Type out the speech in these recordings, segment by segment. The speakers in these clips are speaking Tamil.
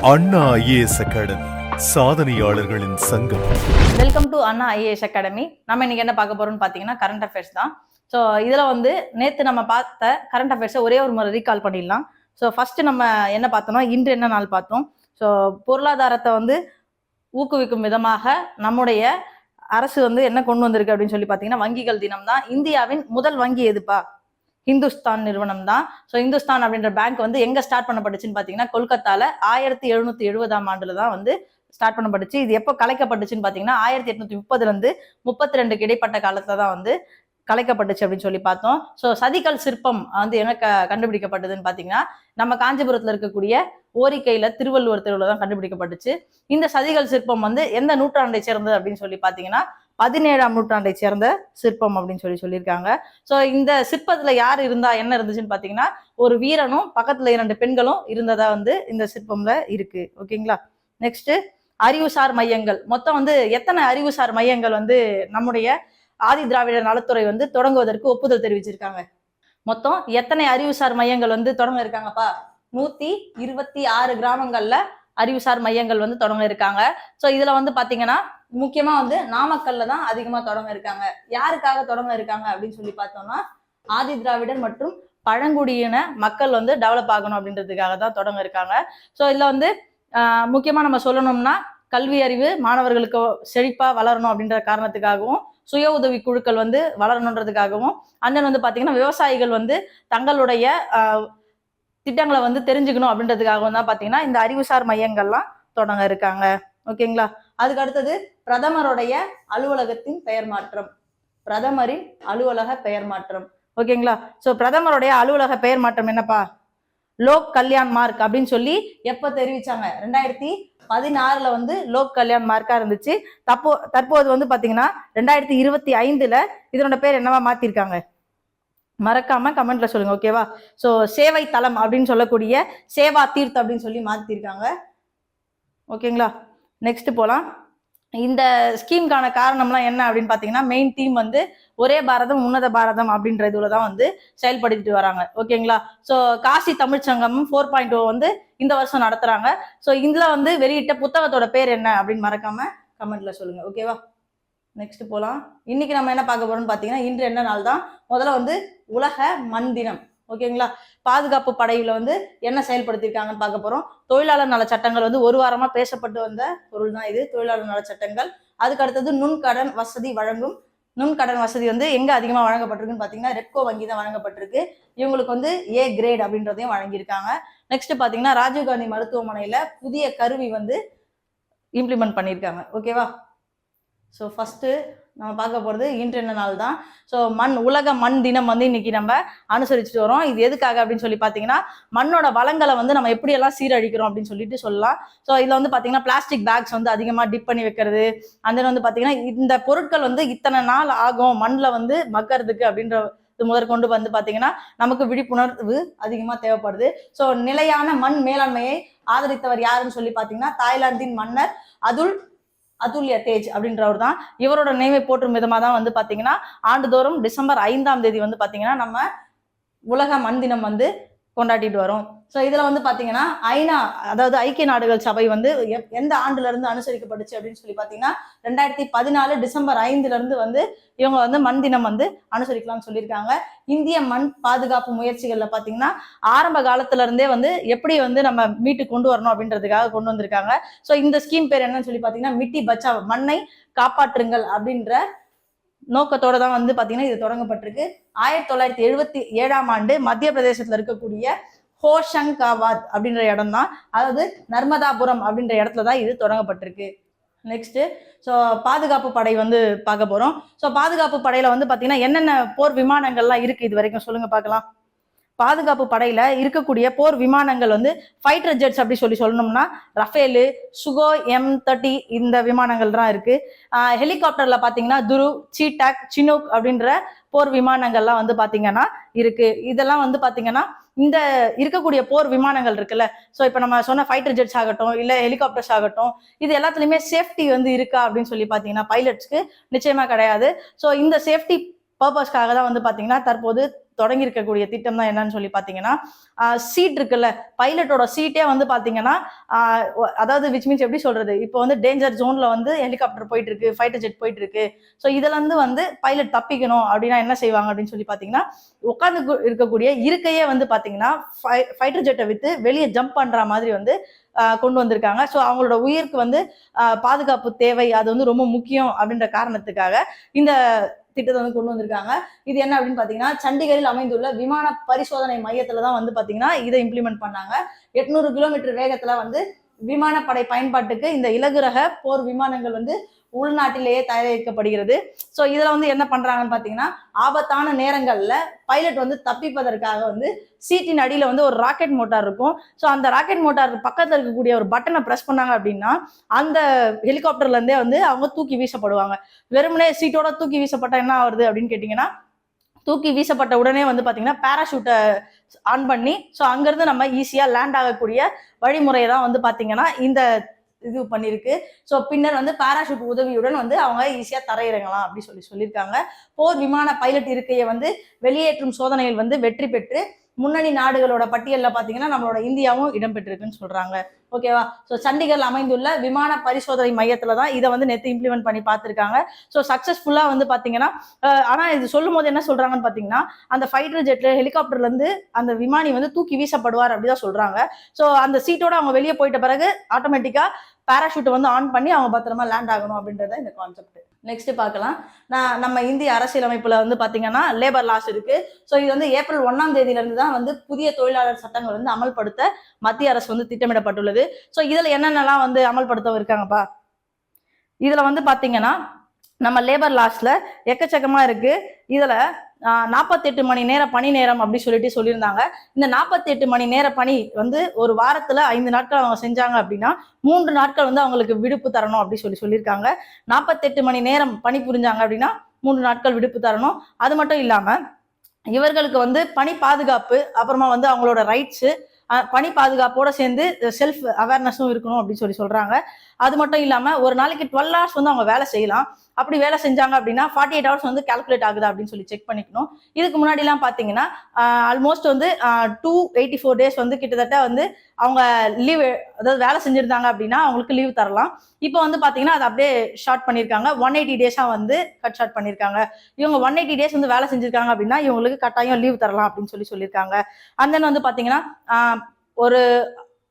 அண்ணா ஐஏஎஸ் அகாடமி சாதனையாளர்களின் சங்கம். Welcome to Anna IAS academy. நம்ம இன்னைக்கு என்ன பார்க்க போறோம்னு பார்த்தீங்கன்னா கரண்ட் அஃபேர்ஸ் தான். ஸோ இதில் வந்து நேற்று நம்ம பார்த்த கரண்ட் அஃபேர்ஸை ஒரே ஒரு முறை ரீகால் பண்ணிடலாம். ஸோ ஃபர்ஸ்ட் நம்ம என்ன பார்த்தோம்னா இன்று என்ன நாள் பார்த்தோம். ஸோ பொருளாதாரத்தை வந்து ஊக்குவிக்கும் விதமாக நம்முடைய அரசு வந்து என்ன கொண்டு வந்திருக்கு அப்படின்னு சொல்லி பார்த்தீங்கன்னா வங்கிகள் தினம் தான். இந்தியாவின் முதல் வங்கி எதுப்பா? ஹிந்துஸ்தான் நிறுவனம் தான். ஸோ ஹிந்துஸ்தான் அப்படின்ற பேங்க் வந்து எங்க ஸ்டார்ட் பண்ணப்பட்டுச்சுன்னு பார்த்தீங்கன்னா கொல்கத்தால 1770 தான் வந்து ஸ்டார்ட் பண்ணப்பட்டுச்சு. இது எப்போ கலைக்கப்பட்டுச்சுன்னு பார்த்தீங்கன்னா 1830 32 இடைப்பட்ட காலத்துல தான் வந்து கலைக்கப்பட்டுச்சு அப்படின்னு சொல்லி பார்த்தோம். ஸோ சதிகல் சிற்பம் வந்து எங்க கண்டுபிடிக்கப்பட்டதுன்னு பார்த்தீங்கன்னா நம்ம காஞ்சிபுரத்துல இருக்கக்கூடிய ஓரிக்கையில திருவள்ளுவர் தெருவில் தான் கண்டுபிடிக்கப்பட்டுச்சு. இந்த சதிகல் சிற்பம் வந்து எந்த நூற்றாண்டை சேர்ந்தது அப்படின்னு சொல்லி பார்த்தீங்கன்னா 17ஆம் நூற்றாண்டை சேர்ந்த சிற்பம் அப்படின்னு சொல்லியிருக்காங்க. ஸோ இந்த சிற்பத்துல யார் இருந்தா என்ன இருந்துச்சுன்னு பார்த்தீங்கன்னா ஒரு வீரனும் பக்கத்துல 2 பெண்களும் இருந்ததா வந்து இந்த சிற்பம்ல இருக்கு. ஓகேங்களா. நெக்ஸ்ட் அறிவுசார் மையங்கள். மொத்தம் வந்து எத்தனை அறிவுசார் மையங்கள் வந்து நம்முடைய ஆதி திராவிடர் நலத்துறை வந்து தொடங்குவதற்கு ஒப்புதல் தெரிவிச்சிருக்காங்க? மொத்தம் எத்தனை அறிவுசார் மையங்கள் வந்து தொடங்க இருக்காங்கப்பா? 126 கிராமங்கள்ல அறிவுசார் மையங்கள் வந்து தொடங்க இருக்காங்க. ஸோ இதுல வந்து பாத்தீங்கன்னா முக்கியமா வந்து நாமக்கல்ல தான் அதிகமா தொடங்க இருக்காங்க. யாருக்காக தொடங்க இருக்காங்க அப்படின்னு சொல்லி பார்த்தோம்னா ஆதி திராவிடர் மற்றும் பழங்குடியின மக்கள் வந்து டெவலப் ஆகணும் அப்படின்றதுக்காக தான் தொடங்க இருக்காங்க. ஸோ இதுல வந்து முக்கியமா நம்ம சொல்லணும்னா கல்வி அறிவு மாணவர்களுக்கு செழிப்பா வளரணும் அப்படின்ற காரணத்துக்காகவும் சுய உதவி குழுக்கள் வந்து வளரணுன்றதுக்காகவும் அண்ணன் வந்து பாத்தீங்கன்னா விவசாயிகள் வந்து தங்களுடைய திட்டங்களை வந்து தெரிஞ்சுக்கணும் அப்படின்றதுக்காகவும் தான் பாத்தீங்கன்னா இந்த அறிவுசார் மையங்கள்லாம் தொடங்க இருக்காங்க. ஓகேங்களா. அதுக்கு அடுத்தது பிரதமருடைய அலுவலகத்தின் பெயர் மாற்றம். பிரதமரின் அலுவலக பெயர் மாற்றம். ஓகேங்களா. ஸோ பிரதமருடைய அலுவலக பெயர் மாற்றம் என்னப்பா? லோக் கல்யாண் மார்க் அப்படின்னு சொல்லி எப்ப தெரிவிச்சாங்க? 2016 வந்து லோக் கல்யாண் மார்க்கா இருந்துச்சு. தற்போது வந்து பாத்தீங்கன்னா 2025 இதனோட பேர் என்னவா மாத்திருக்காங்க? மறக்காம கமெண்ட்ல சொல்லுங்க. ஓகேவா. ஸோ சேவை தளம் அப்படின்னு சொல்லக்கூடிய சேவா தீர்த் அப்படின்னு சொல்லி மாத்திருக்காங்க. ஓகேங்களா. நெக்ஸ்ட் போலாம். இந்த ஸ்கீம்கான காரணம்லாம் என்ன அப்படின்னு பார்த்தீங்கன்னா மெயின் தீம் வந்து ஒரே பாரதம் உன்னத பாரதம் அப்படின்ற இதுல தான் வந்து செயல்படுத்திட்டு வராங்க. ஓகேங்களா. ஸோ காசி தமிழ்ச்சங்கமும் 4.0 வந்து இந்த வருஷம் நடத்துறாங்க. ஸோ இதுல வந்து வெளியிட்ட புத்தகத்தோட பேர் என்ன அப்படின்னு மறக்காம கமெண்ட்ல சொல்லுங்க. ஓகேவா. நெக்ஸ்ட் போலாம். இன்னைக்கு நம்ம என்ன பார்க்க போறோம்னு பார்த்தீங்கன்னா இன்று என்ன நாள் தான். முதல்ல வந்து உலக மண் தினம். ஓகேங்களா. பாதுகாப்பு படையில வந்து என்ன செயல்படுத்தியிருக்காங்கன்னு பார்க்க போறோம். தொழிலாளர் நல சட்டங்கள் வந்து ஒரு வாரமா பேசப்பட்டு வந்த பொருள் தான் இது, தொழிலாளர் நல சட்டங்கள். அதுக்கு அடுத்தது நுண்கடன் வசதி வழங்கும். நுண்கடன் வசதி வந்து எங்க அதிகமா வழங்கப்பட்டிருக்குன்னு பாத்தீங்கன்னா ரெப்கோ வங்கி தான் வழங்கப்பட்டிருக்கு. இவங்களுக்கு வந்து ஏ கிரேட் அப்படின்றதையும் வழங்கியிருக்காங்க. நெக்ஸ்ட் பாத்தீங்கன்னா ராஜீவ்காந்தி மருத்துவமனையில புதிய கருவி வந்து இம்ப்ளிமெண்ட் பண்ணியிருக்காங்க. ஓகேவா. ஸோ ஃபர்ஸ்ட் நம்ம பார்க்க போகிறது இன்று என்ன நாள் தான். ஸோ உலக மண் தினம் வந்து இன்னைக்கு நம்ம அனுசரிச்சுட்டு வரோம். இது எதுக்காக அப்படின்னு சொல்லி பார்த்தீங்கன்னா மண்ணோட வளங்களை வந்து நம்ம எப்படியெல்லாம் சீரழிக்கிறோம் அப்படின்னு சொல்லிட்டு சொல்லலாம். ஸோ இதில் வந்து பார்த்தீங்கன்னா பிளாஸ்டிக் பேக்ஸ் வந்து அதிகமாக டிப் பண்ணி வைக்கிறது, அந்த வந்து பார்த்தீங்கன்னா இந்த பொருட்கள் வந்து இத்தனை நாள் ஆகும் மண்ணில் வந்து மக்கறதுக்கு அப்படின்ற முதற்கொண்டு வந்து பார்த்தீங்கன்னா நமக்கு விழிப்புணர்வு அதிகமாக தேவைப்படுது. ஸோ நிலையான மண் மேலாண்மையை ஆதரித்தவர் யாருன்னு சொல்லி பார்த்தீங்கன்னா தாய்லாந்தின் மன்னர் அதுல்ய தேஜ் அப்படின்றவர் தான். இவரோட நினைவை போற்றும் விதமா தான் வந்து பாத்தீங்கன்னா ஆண்டுதோறும் டிசம்பர் 5ஆம் தேதி வந்து பாத்தீங்கன்னா நம்ம உலக மண் தினம் வந்து கொண்டாடிட்டு வரோம். ஸோ இதுல வந்து பாத்தீங்கன்னா ஐநா அதாவது ஐக்கிய நாடுகள் சபை வந்து எந்த ஆண்டுல இருந்து அனுசரிக்கப்பட்டுச்சு அப்படின்னு சொல்லி பாத்தீங்கன்னா 2014 டிசம்பர் 5 வந்து இவங்க வந்து மண் தினம் வந்து அனுசரிக்கலாம்னு சொல்லியிருக்காங்க. இந்திய மண் பாதுகாப்பு முயற்சிகள்ல பாத்தீங்கன்னா ஆரம்ப காலத்துல இருந்தே வந்து எப்படி வந்து நம்ம மீட்டு கொண்டு வரணும் அப்படின்றதுக்காக கொண்டு வந்திருக்காங்க. ஸோ இந்த ஸ்கீம் பேர் என்னன்னு சொல்லி பாத்தீங்கன்னா மிட்டி பச்சாவ், மண்ணை காப்பாற்றுங்கள் அப்படின்ற நோக்கத்தோட தான் வந்து பாத்தீங்கன்னா இது தொடங்கப்பட்டிருக்கு. 1977ஆம் ஆண்டு மத்திய பிரதேசத்துல இருக்கக்கூடிய ஹோஷங்காபாத் அப்படின்ற இடம் தான், அதாவது நர்மதாபுரம் அப்படின்ற இடத்துல தான் இது தொடங்கப்பட்டிருக்கு. நெக்ஸ்ட் ஸோ பாதுகாப்பு படை வந்து பார்க்க போறோம். ஸோ பாதுகாப்பு படையில வந்து பாத்தீங்கன்னா என்னென்ன போர் விமானங்கள்லாம் இருக்கு இது வரைக்கும் சொல்லுங்க பார்க்கலாம். பாதுகாப்பு படையில இருக்கக்கூடிய போர் விமானங்கள் வந்து ஃபைட்டர் ஜெட்ஸ் அப்படி சொல்லணும்னா ரஃபேலு, சுகோய் M30 இந்த விமானங்கள் தான் இருக்கு. ஹெலிகாப்டர்ல பாத்தீங்கன்னா துரு, சீடாக், சினூக் அப்படின்ற போர் விமானங்கள்லாம் வந்து பாத்தீங்கன்னா இருக்கு. இதெல்லாம் வந்து பாத்தீங்கன்னா இந்த இருக்கக்கூடிய போர் விமானங்கள் இருக்குல்ல, ஸோ இப்போ நம்ம சொன்ன ஃபைட்டர் ஜெட்ஸ் ஆகட்டும் இல்லை ஹெலிகாப்டர்ஸ் ஆகட்டும், இது எல்லாத்துலேயுமே சேஃப்டி வந்து இருக்கா அப்படின்னு சொல்லி பார்த்தீங்கன்னா பைலட்ஸ்க்கு நிச்சயமா கிடையாது. ஸோ இந்த சேஃப்டி பர்பஸ்க்காக தான் வந்து பார்த்தீங்கன்னா தற்போது தொடங்கி இருக்கக்கூடிய திட்டம் தான் என்னன்னு சொல்லி பாத்தீங்கன்னா, சீட் இருக்குல்ல, பைலட்டோட சீட்டே வந்து பாத்தீங்கன்னா அதாவது விச் மீன்ஸ் எப்படி சொல்றது, இப்போ வந்து டேஞ்சர் ஜோன்ல வந்து ஹெலிகாப்டர் போயிட்டு இருக்கு, ஃபைட்டர் ஜெட் போயிட்டு இருக்கு. ஸோ இதுல இருந்து வந்து பைலட் தப்பிக்கணும் அப்படின்னா என்ன செய்வாங்க அப்படின்னு சொல்லி பாத்தீங்கன்னா, உட்கார்ந்து இருக்கக்கூடிய இருக்கையே வந்து பாத்தீங்கன்னா ஃபைட்டர் ஜெட்டை வித்து வெளியே ஜம்ப் பண்ற மாதிரி வந்து கொண்டு வந்திருக்காங்க. ஸோ அவங்களோட உயிருக்கு வந்து பாதுகாப்பு தேவை, அது வந்து ரொம்ப முக்கியம் அப்படின்ற காரணத்துக்காக இந்த திட்டத்தை வந்து கொண்டு வந்திருக்காங்க. இது என்ன அப்படின்னு பாத்தீங்கன்னா, சண்டிகரில் அமைந்துள்ள விமான பரிசோதனை மையத்துல தான் வந்து பாத்தீங்கன்னா இதை இம்ப்ளிமெண்ட் பண்ணாங்க. 800 கிலோமீட்டர் வேகத்துல வந்து விமானப்படை பயன்பாட்டுக்கு இந்த இலகுரக போர் விமானங்கள் வந்து உள்நாட்டிலேயே தயாரிக்கப்படுகிறது. ஸோ இதுல வந்து என்ன பண்றாங்கன்னு பாத்தீங்கன்னா, ஆபத்தான நேரங்கள்ல பைலட் வந்து தப்பிப்பதற்காக வந்து சீட்டின் அடியில வந்து ஒரு ராக்கெட் மோட்டார் இருக்கும். ஸோ அந்த ராக்கெட் மோட்டார் பக்கத்துல இருக்கக்கூடிய ஒரு பட்டனை பிரஸ் பண்ணாங்க அப்படின்னா அந்த ஹெலிகாப்டர்ல இருந்தே வந்து அவங்க தூக்கி வீசப்படுவாங்க. வெறுமனே சீட்டோட தூக்கி வீசப்பட்டா என்ன ஆகுது அப்படின்னு கேட்டீங்கன்னா, தூக்கி வீசப்பட்ட உடனே வந்து பாத்தீங்கன்னா பேராஷூட்டை ஆன் பண்ணி ஸோ அங்கிருந்து நம்ம ஈஸியா லேண்ட் ஆகக்கூடிய வழிமுறையை தான் வந்து பாத்தீங்கன்னா இந்த இது பண்ணிருக்கு. ஸோ பின்னர் வந்து பாராஷூட் உதவியுடன் வந்து அவங்க ஈஸியா தரையிறங்கலாம் அப்படி சொல்லியிருக்காங்க. போர் விமான பைலட் இருக்கையை வந்து வெளியேற்றும் சோதனையில் வந்து வெற்றி பெற்று முன்னணி நாடுகளோட பட்டியலில் பார்த்தீங்கன்னா நம்மளோட இந்தியாவும் இடம்பெற்றிருக்குன்னு சொல்றாங்க. ஓகேவா? ஸோ சண்டிகர்ல அமைந்துள்ள விமான பரிசோதனை மையத்துல தான் இதை வந்து நேற்று இம்ப்ளிமெண்ட் பண்ணி பார்த்துருக்காங்க. ஸோ சக்சஸ்ஃபுல்லா வந்து பாத்தீங்கன்னா, ஆனா இது சொல்லும் போது என்ன சொல்றாங்கன்னு பாத்தீங்கன்னா, அந்த ஃபைட்டர் ஜெட்ல ஹெலிகாப்டர்ல இருந்து அந்த விமானி வந்து தூக்கி வீசப்படுவார் அப்படிதான் சொல்றாங்க. ஸோ அந்த சீட்டோட அவங்க வெளியே போயிட்ட பிறகு ஆட்டோமேட்டிக்கா பேராஷூட்டை வந்து ஆன் பண்ணி அவங்க பத்திரமா லேண்ட் ஆகணும் அப்படின்றத இந்த கான்செப்ட். நெக்ஸ்ட் பார்க்கலாம். நம்ம இந்திய அரசியலமைப்புல வந்து பாத்தீங்கன்னா லேபர் லாஸ் இருக்கு. ஸோ இது வந்து ஏப்ரல் 1ஆம் தேதியில இருந்து தான் வந்து புதிய தொழிலாளர் சட்டங்கள் வந்து அமல்படுத்த மத்திய அரசு வந்து திட்டமிடப்பட்டுள்ளது. ஸோ இதுல என்னென்னலாம் வந்து அமல்படுத்த இருக்காங்கப்பா, இதுல வந்து பாத்தீங்கன்னா நம்ம லேபர் லாஸ்ல எக்கச்சக்கமா இருக்கு. இதுல 48 மணி நேர பணி நேரம் அப்படி சொல்லியிருந்தாங்க. இந்த 48 மணி நேர பணி வந்து ஒரு வாரத்துல 5 நாட்கள் அவங்க செஞ்சாங்க அப்படின்னா 3 நாட்கள் வந்து அவங்களுக்கு விடுப்பு தரணும் அப்படி சொல்லியிருக்காங்க. 48 மணி நேரம் பணி புரிஞ்சாங்க அப்படின்னா 3 நாட்கள் விடுப்பு தரணும். அது மட்டும் இல்லாம இவர்களுக்கு வந்து பணி பாதுகாப்பு, அப்புறமா வந்து அவங்களோட ரைட்ஸு, பணி பாதுகாப்போட சேர்ந்து செல்ஃப் அவேர்னஸும் இருக்கணும் அப்படின்னு சொல்றாங்க. அது மட்டும் இல்லாம ஒரு நாளைக்கு 12 ஹவர்ஸ் வந்து அவங்க வேலை செய்யலாம். அப்படி வேலை செஞ்சாங்க அப்படின்னா 48 ஹவர்ஸ் வந்து கால்குலேட் ஆகுதா அப்படின்னு செக் பண்ணிக்கணும். இதுக்கு முன்னாடி எல்லாம் பாத்தீங்கன்னா ஆல்மோஸ்ட் வந்து 284 டேஸ் வந்து கிட்டத்தட்ட வந்து அவங்க லீவ், அதாவது வேலை செஞ்சிருந்தாங்க அப்படின்னா அவங்களுக்கு லீவ் தரலாம். இப்போ வந்து பாத்தீங்கன்னா அதை அப்படியே ஷார்ட் பண்ணிருக்காங்க. 180 டேஸா வந்து கட் ஷார்ட் பண்ணிருக்காங்க. இவங்க 180 டேஸ் வந்து வேலை செஞ்சிருக்காங்க அப்படின்னா இவங்களுக்கு கட்டாயம் லீவ் தரலாம் அப்படின்னு சொல்லியிருக்காங்க. அண்ட் தென் வந்து பாத்தீங்கன்னா ஒரு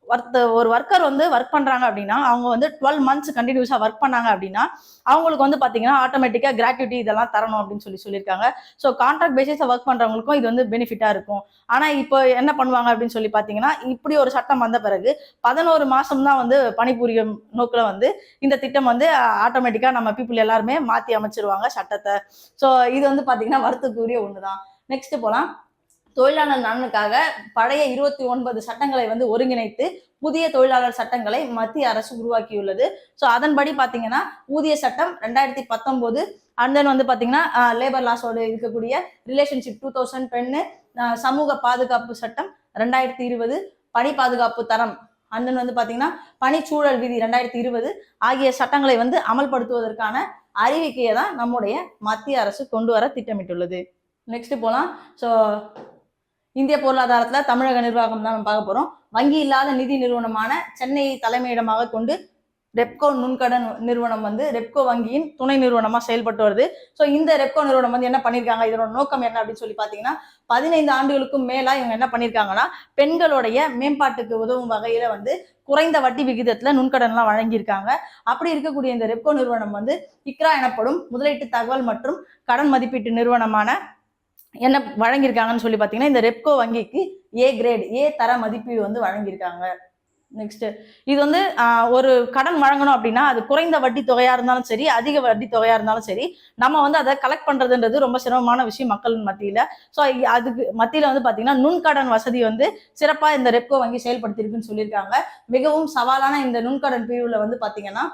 ஒர்க்கர் வந்து ஒர்க் பண்றாங்க அப்படின்னா அவங்க வந்து 12 மந்த்ஸ் கண்டினியூஸா ஒர்க் பண்ணாங்க அப்படின்னா அவங்களுக்கு வந்து பாத்தீங்கன்னா ஆட்டோமேட்டிக்கா கிராட்டுவிட்டி இதெல்லாம் தரணும் அப்படின்னு சொல்லியிருக்காங்க. ஸோ கான்ட்ராக்ட் பேசிஸா ஒர்க் பண்றவங்களுக்கும் இது வந்து பெனிஃபிட்டா இருக்கும். ஆனா இப்போ என்ன பண்ணுவாங்க அப்படின்னு சொல்லி பாத்தீங்கன்னா, இப்படி ஒரு சட்டம் வந்த பிறகு 11 மாசம் தான் வந்து பணிபுரியும் நோக்கில வந்து இந்த திட்டம் வந்து ஆட்டோமேட்டிக்கா நம்ம பீப்புள் எல்லாருமே மாத்தி அமைச்சிருவாங்க சட்டத்தை. ஸோ இது வந்து பாத்தீங்கன்னா வருத்தக்குரிய ஒண்ணுதான். நெக்ஸ்ட் போலாம். தொழிலாளர் நலனுக்காக பழைய 29 சட்டங்களை வந்து ஒருங்கிணைத்து புதிய தொழிலாளர் சட்டங்களை மத்திய அரசு உருவாக்கியுள்ளது. ஸோ அதன்படி பாத்தீங்கன்னா ஊதிய சட்டம் 2019, அண்ட் தென் வந்து பாத்தீங்கன்னா லேபர் லாஸோட இருக்கக்கூடிய ரிலேஷன்ஷிப் 2010, சமூக பாதுகாப்பு சட்டம் 2020, பணி பாதுகாப்பு தரம், அண்ட் தென் வந்து பாத்தீங்கன்னா பணிச்சூழல் விதி 2020 ஆகிய சட்டங்களை வந்து அமல்படுத்துவதற்கான அறிவிக்கையை தான் நம்முடைய மத்திய அரசு கொண்டு வர திட்டமிட்டுள்ளது. நெக்ஸ்ட் போலாம். ஸோ இந்திய பொருளாதாரத்துல தமிழக நிர்வாகம் தான் நம்ம பார்க்க போறோம். வங்கி இல்லாத நிதி நிறுவனமான சென்னையை தலைமையிடமாக கொண்டு ரெப்கோ நுண்கடன் நிறுவனம் வந்து ரெப்கோ வங்கியின் துணை நிறுவனமா செயல்பட்டு வருது. ஸோ இந்த ரெப்கோ நிறுவனம் வந்து என்ன பண்ணியிருக்காங்க, இதனோட நோக்கம் என்ன அப்படின்னு சொல்லி பாத்தீங்கன்னா, 15 ஆண்டுகளுக்கும் மேலா இவங்க என்ன பண்ணியிருக்காங்கன்னா பெண்களுடைய மேம்பாட்டுக்கு உதவும் வகையில வந்து குறைந்த வட்டி விகிதத்துல நுண்கடன்லாம் வழங்கியிருக்காங்க. அப்படி இருக்கக்கூடிய இந்த ரெப்கோ நிறுவனம் வந்து இக்ரா எனப்படும் முதலீட்டு தகவல் மற்றும் கடன் மதிப்பீட்டு நிறுவனமான என்ன வழங்கியிருக்காங்கன்னு சொல்லி பாத்தீங்கன்னா, இந்த ரெப்கோ வங்கிக்கு ஏ கிரேட், ஏ தர மதிப்பீடு வந்து வழங்கியிருக்காங்க. நெக்ஸ்ட், இது வந்து ஒரு கடன் வழங்கணும் அப்படின்னா அது குறைந்த வட்டி தொகையா இருந்தாலும் சரி, அதிக வட்டி தொகையா இருந்தாலும் சரி, நம்ம வந்து அதை கலெக்ட் பண்றதுன்றது ரொம்ப சிரமமான விஷயம் மக்களின் மத்தியில. ஸோ அதுக்கு மத்தியில வந்து பாத்தீங்கன்னா நுண்கடன் வசதி வந்து சிறப்பா இந்த ரெப்கோ வங்கி செயல்படுத்தியிருக்குன்னு சொல்லியிருக்காங்க. மிகவும் சவாலான இந்த நுண்கடன் பிரிவுல வந்து பாத்தீங்கன்னா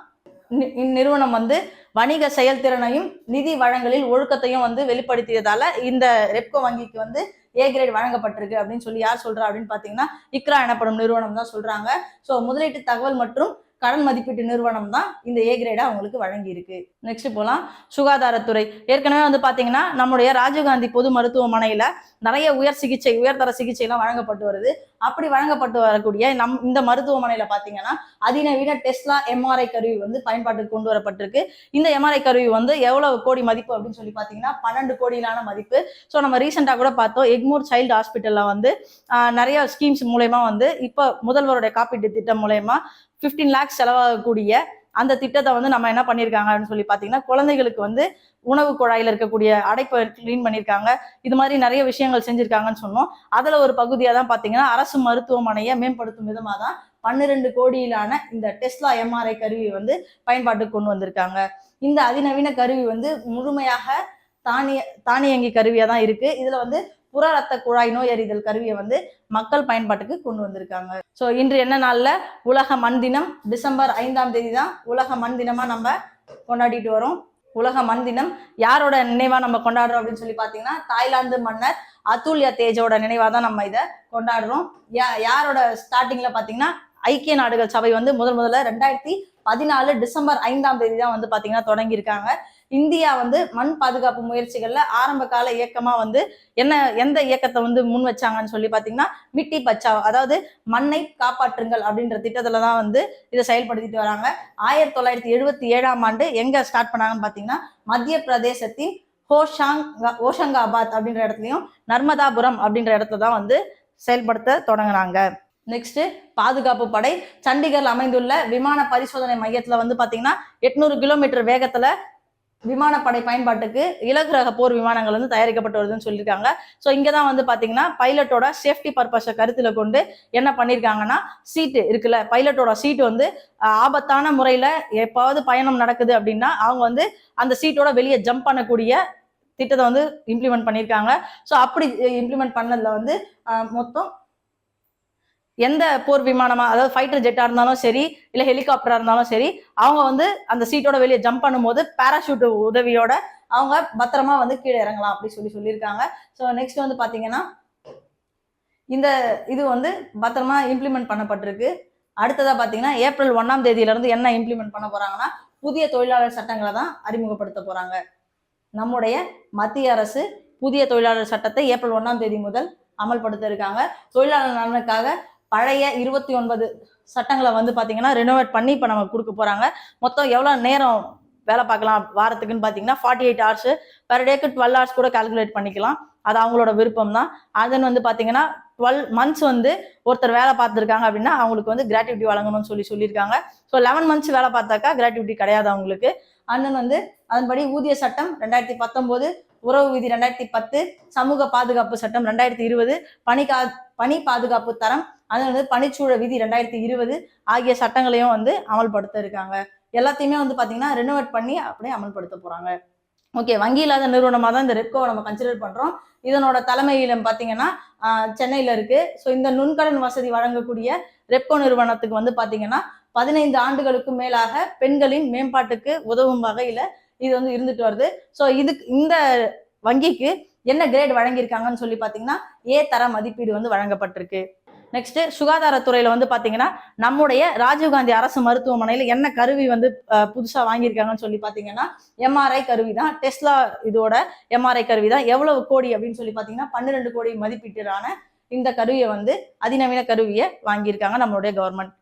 இந்நிறுவனம் வந்து வணிக செயல்திறனையும் நிதி வழங்கலில் ஒழுக்கத்தையும் வந்து வெளிப்படுத்தியதால இந்த ரெப்கோ வங்கிக்கு வந்து ஏ கிரேட் வழங்கப்பட்டிருக்கு அப்படின்னு சொல்லி யார் சொல்றா அப்படின்னு பாத்தீங்கன்னா இக்ரா எனப்படும் நிறுவனம் தான் சொல்றாங்க. ஸோ முதலீட்டு தகவல் மற்றும் கடன் மதிப்பீட்டு நிறுவனம் தான் இந்த ஏ கிரேடை அவங்களுக்கு வழங்கி இருக்கு. நெக்ஸ்ட் போலாம். சுகாதாரத்துறை. ஏற்கனவே வந்து பாத்தீங்கன்னா நம்முடைய ராஜீவ்காந்தி பொது மருத்துவமனையில நிறைய உயர்தர சிகிச்சை எல்லாம் வழங்கப்பட்டு வருது. அப்படி வழங்கப்பட்டு வரக்கூடிய இந்த மருத்துவமனையில பாத்தீங்கன்னா அதிநவீன டெஸ்லா எம்ஆர்ஐ கருவி வந்து பயன்பாட்டுக்கு கொண்டு வரப்பட்டிருக்கு. இந்த எம்ஆர்ஐ கருவி வந்து எவ்வளவு கோடி மதிப்பு அப்படின்னு சொல்லி பாத்தீங்கன்னா 12 கோடியிலான மதிப்பு. ஸோ நம்ம ரீசெண்டா கூட பார்த்தோம், எக்மோர் சைல்டு ஹாஸ்பிட்டல்ல வந்து நிறைய ஸ்கீம்ஸ் மூலயமா வந்து இப்போ முதல்வருடைய காப்பீட்டு திட்டம் மூலயமா 15 lakhs செலவாகக்கூடிய அந்த திட்டத்தை வந்து நம்ம என்ன பண்ணியிருக்காங்க அப்படின்னு சொல்லி பார்த்தீங்கன்னா குழந்தைகளுக்கு வந்து உணவு குழாயில் இருக்கக்கூடிய அடைப்பை கிளீன் பண்ணியிருக்காங்க. இது மாதிரி நிறைய விஷயங்கள் செஞ்சிருக்காங்கன்னு சொன்னோம். அதில் ஒரு பகுதியாக தான் பார்த்தீங்கன்னா அரசு மருத்துவமனையை மேம்படுத்தும் விதமாக தான் 12 கோடியிலான இந்த டெஸ்லா எம்ஆர்ஐ கருவி வந்து பயன்பாட்டுக்கு கொண்டு வந்திருக்காங்க. இந்த அதிநவீன கருவி வந்து முழுமையாக தானியங்கி கருவியாக தான் இருக்கு. இதுல வந்து புற ரத்த குழாய் நோய் அறிதல் கருவியை வந்து மக்கள் பயன்பாட்டுக்கு கொண்டு வந்திருக்காங்க. ஸோ இன்று என்ன நாள்ல உலக மண் தினம், டிசம்பர் 5ஆம் தேதி தான் உலக மண் தினமா நம்ம கொண்டாடிட்டு வரோம். உலக மண் தினம் யாரோட நினைவா நம்ம கொண்டாடுறோம் அப்படின்னு சொல்லி பாத்தீங்கன்னா தாய்லாந்து மன்னர் அதுல்யா தேஜோட நினைவா தான் நம்ம இதை கொண்டாடுறோம். யாரோட ஸ்டார்டிங்ல பாத்தீங்கன்னா ஐக்கிய நாடுகள் சபை வந்து முதல்ல 2014 டிசம்பர் 5ஆம் தேதி தான் வந்து பாத்தீங்கன்னா தொடங்கியிருக்காங்க. இந்தியா வந்து மண் பாதுகாப்பு முயற்சிகள்ல ஆரம்ப கால இயக்கமா வந்து எந்த இயக்கத்தை வந்து முன் வச்சாங்கன்னு சொல்லி பாத்தீங்கன்னா மிட்டி பச்சாவ், அதாவது மண்ணை காப்பாற்றுங்கள் அப்படின்ற திட்டத்துல தான் வந்து இதை செயல்படுத்திட்டு வராங்க. 1977ஆம் ஆண்டு எங்க ஸ்டார்ட் பண்ணாங்கன்னு பாத்தீங்கன்னா மத்திய பிரதேசத்தின் ஹோஷங்காபாத் அப்படின்ற இடத்துலயும் நர்மதாபுரம் அப்படின்ற இடத்துல தான் வந்து செயல்படுத்த தொடங்கினாங்க. நெக்ஸ்ட் பாதுகாப்பு படை. சண்டிகர்ல அமைந்துள்ள விமான பரிசோதனை மையத்துல வந்து பாத்தீங்கன்னா 800 கிலோமீட்டர் வேகத்துல விமானப்படை பயன்பாட்டுக்கு இலகு ரக போர் விமானங்கள் வந்து தயாரிக்கப்பட்டு வருதுன்னு சொல்லியிருக்காங்க. ஸோ இங்கதான் வந்து பாத்தீங்கன்னா பைலட்டோட சேஃப்டி பர்பஸை கருத்துல கொண்டு என்ன பண்ணிருக்காங்கன்னா சீட்டு இருக்குல்ல, பைலட்டோட சீட்டு வந்து ஆபத்தான முறையில எப்பாவது பயணம் நடக்குது அப்படின்னா அவங்க வந்து அந்த சீட்டோட வெளியே ஜம்ப் பண்ணக்கூடிய திட்டத்தை வந்து இம்ப்ளிமெண்ட் பண்ணியிருக்காங்க. ஸோ அப்படி இம்ப்ளிமெண்ட் பண்ணதுல வந்து மொத்தம் எந்த போர் விமானமா, அதாவது ஃபைட்டர் ஜெட்டா இருந்தாலும் சரி இல்ல ஹெலிகாப்டரா இருந்தாலும் சரி, அவங்க வந்து அந்த சீட்டோட வெளியே ஜம்ப் பண்ணும்போது பேராஷூட் உதவியோட அவங்க பத்திரமா வந்து கீழே இறங்கலாம் அப்படி சொல்லியிருக்காங்க. ஸோ நெக்ஸ்ட் வந்து பாத்தீங்கன்னா இந்த இது வந்து பத்திரமா இம்ப்ளிமெண்ட் பண்ணப்பட்டிருக்கு. அடுத்ததா பாத்தீங்கன்னா ஏப்ரல் 1ஆம் தேதியில இருந்து என்ன இம்ப்ளிமெண்ட் பண்ண போறாங்கன்னா புதிய தொழிலாளர் சட்டங்களை தான் அறிமுகப்படுத்த போறாங்க. நம்முடைய மத்திய அரசு புதிய தொழிலாளர் சட்டத்தை ஏப்ரல் 1ஆம் தேதி முதல் அமல்படுத்த இருக்காங்க. தொழிலாளர் நலனுக்காக பழைய 29 சட்டங்களை வந்து பாத்தீங்கன்னா ரெனோவேட் பண்ணி இப்ப நம்ம கொடுக்க போறாங்க. மொத்தம் எவ்வளவு நேரம் வேலை பார்க்கலாம் வாரத்துக்குன்னு பாத்தீங்கன்னா 48 hours, பெர் டேக்கு 12 hours கூட கால்குலேட் பண்ணிக்கலாம். அது அவங்களோட விருப்பம் தான். அதன் வந்து பாத்தீங்கன்னா 12 months வந்து ஒருத்தர் வேலை பார்த்துருக்காங்க அப்படின்னா அவங்களுக்கு வந்து கிராட்டிவிட்டி வழங்கணும்னு சொல்லியிருக்காங்க. ஸோ 11 months வேலை பார்த்தாக்கா கிராட்டிவிட்டி கிடையாது அவங்களுக்கு. அண்ணன் வந்து அதன்படி ஊதிய சட்டம் 2019, உறவு விதி 2010, சமூக பாதுகாப்பு சட்டம் 2020, பணி பாதுகாப்பு தரம், அது வந்து பணிச்சூழல் விதி 2020 ஆகிய சட்டங்களையும் வந்து அமல்படுத்த இருக்காங்க. எல்லாத்தையுமே வந்து பாத்தீங்கன்னா ரெனோவேட் பண்ணி அப்படியே அமல்படுத்த போறாங்க. ஓகே, வங்கி இல்லாத நிறுவனமா தான் இந்த ரெப்கோவை நம்ம கன்சிடர் பண்றோம். இதனோட தலைமையிடம் பாத்தீங்கன்னா சென்னையில இருக்கு. ஸோ இந்த நுண்கடன் வசதி வழங்கக்கூடிய ரெப்கோ நிறுவனத்துக்கு வந்து பாத்தீங்கன்னா 15 ஆண்டுகளுக்கும் மேலாக பெண்களின் மேம்பாட்டுக்கு உதவும் வகையில இது வந்து இருந்துட்டு வருது. ஸோ இந்த வங்கிக்கு என்ன கிரேட் வழங்கியிருக்காங்கன்னு சொல்லி பாத்தீங்கன்னா ஏ தர மதிப்பீடு வந்து வழங்கப்பட்டிருக்கு. நெக்ஸ்ட் சுகாதாரத்துறையில வந்து பாத்தீங்கன்னா நம்முடைய ராஜீவ்காந்தி அரசு மருத்துவமனையில என்ன கருவி வந்து புதுசா வாங்கியிருக்காங்கன்னு சொல்லி பாத்தீங்கன்னா எம்ஆர்ஐ கருவி தான். டெஸ்லா இதோட எம்ஆர்ஐ கருவி தான். எவ்வளவு கோடி அப்படின்னு சொல்லி பாத்தீங்கன்னா 12 கோடி மதிப்பீட்டிலான இந்த கருவியை வந்து அதிநவீன கருவியை வாங்கியிருக்காங்க நம்மளுடைய கவர்மெண்ட்.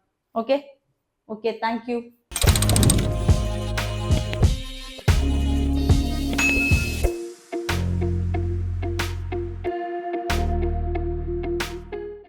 Okay, thank you.